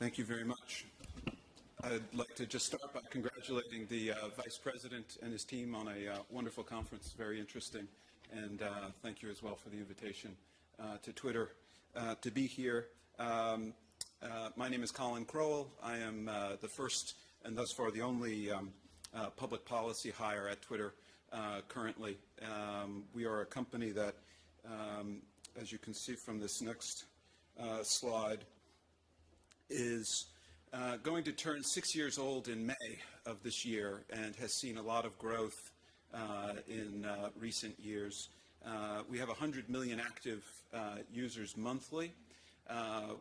Thank you very much. I'd like to just start by congratulating the Vice President and his team on a wonderful conference, very interesting, and thank you as well for the invitation to Twitter to be here. My name is Crowell. I am the first and thus far the only public policy hire at Twitter currently. We are a company that, as you can see from this next slide, is going to turn 6 years old in May of this year and has seen a lot of growth in recent years. We have 100 million active users monthly.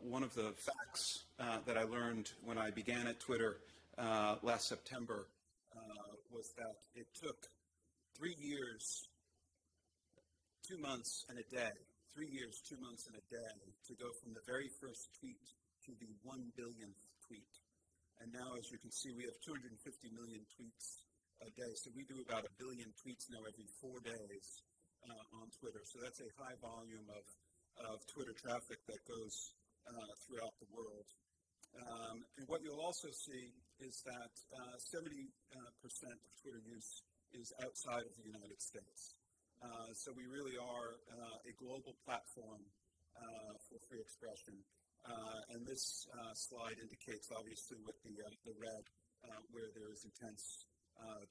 One of the facts that I learned when I began at Twitter last September was that it took 3 years, 2 months and a day, 3 years, 2 months and a day to go from the very first tweet to the 1 billionth tweet. And now, as you can see, we have 250 million tweets a day. So we do about 1 billion tweets now every 4 days on Twitter. So that's a high volume of Twitter traffic that goes throughout the world. And what you'll also see is that 70% of Twitter use is outside of the United States. So we really are a global platform for free expression. And this slide indicates, obviously, with the red, where there is intense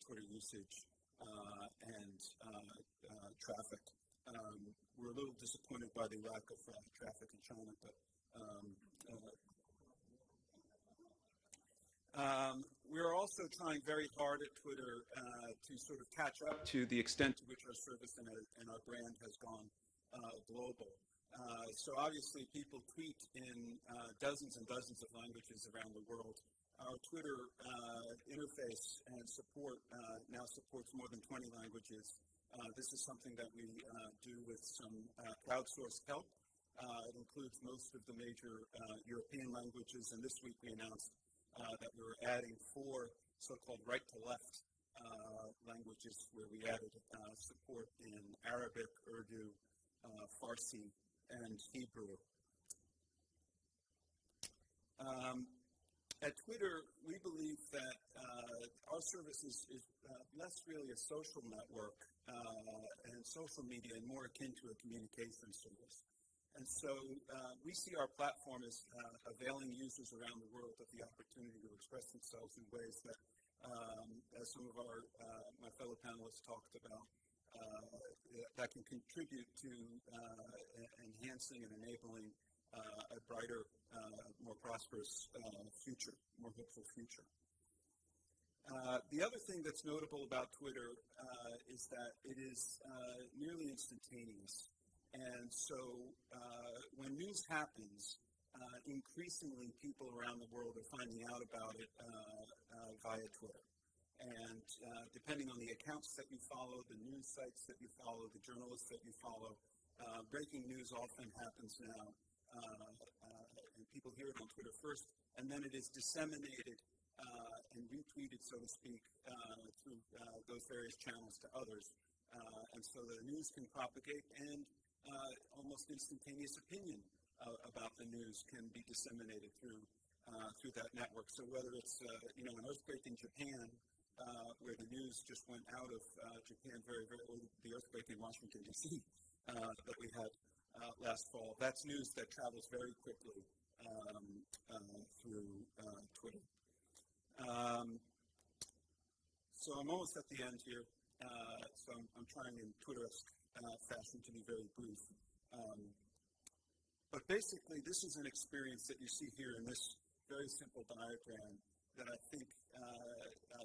Twitter usage and traffic. We're a little disappointed by the lack of traffic in China, but we're also trying very hard at Twitter to sort of catch up to the extent to which our service and our brand has gone global. So obviously people tweet in dozens and dozens of languages around the world. Our Twitter interface and support now supports more than 20 languages. This is something that we do with some crowdsourced help. It includes most of the major European languages, and this week we announced that we were adding 4 so-called right-to-left languages, where we added support in Arabic, Urdu, Farsi, and Hebrew. At Twitter, we believe that our service is less really a social network and social media and more akin to a communication service. And so we see our platform as availing users around the world of the opportunity to express themselves in ways that, as some of my fellow panelists talked about, that can contribute to enhancing and enabling a brighter, more prosperous future, more hopeful future. The other thing that's notable about Twitter is that it is nearly instantaneous. And so when news happens, increasingly people around the world are finding out about it via Twitter. And depending on the accounts that you follow, the news sites that you follow, the journalists that you follow, breaking news often happens now. And people hear it on Twitter first, and then it is disseminated and retweeted, so to speak, through those various channels to others. And so the news can propagate, and almost instantaneous opinion about the news can be disseminated through that network. So whether it's an earthquake in Japan, where the news just went out of Japan or the earthquake in Washington, D.C. That we had last fall. That's news that travels very quickly through Twitter. So I'm almost at the end here. So I'm trying in Twitter-esque fashion to be very brief. But basically, this is an experience that you see here in this very simple diagram that I think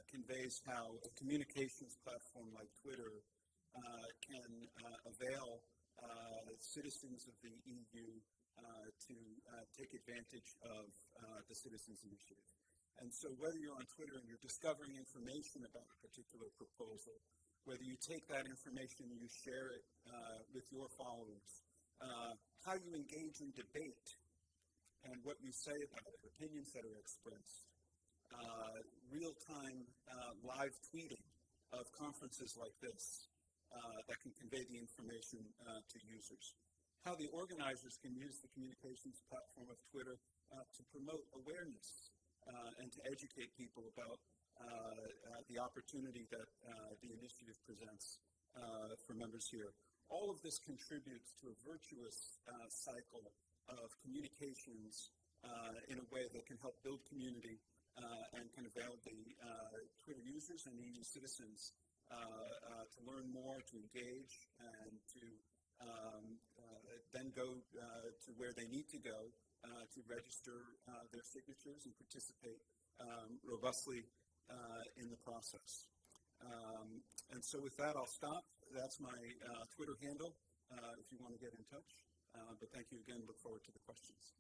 conveys how a communications platform like Twitter can avail citizens of the EU to take advantage of the Citizens Initiative. And so whether you're on Twitter and you're discovering information about a particular proposal, whether you take that information and you share it with your followers, how you engage in debate and what you say about it, opinions that are expressed, real-time live tweeting of conferences like this that can convey the information to users. How the organizers can use the communications platform of Twitter to promote awareness and to educate people about the opportunity that the initiative presents for members here. All of this contributes to a virtuous cycle of communications in a way that can help build community and can avail the Twitter users and EU citizens to learn more, to engage, and to then go to where they need to go to register their signatures and participate robustly in the process. And so with that, I'll stop. That's my Twitter handle if you want to get in touch. But thank you again. Look forward to the questions.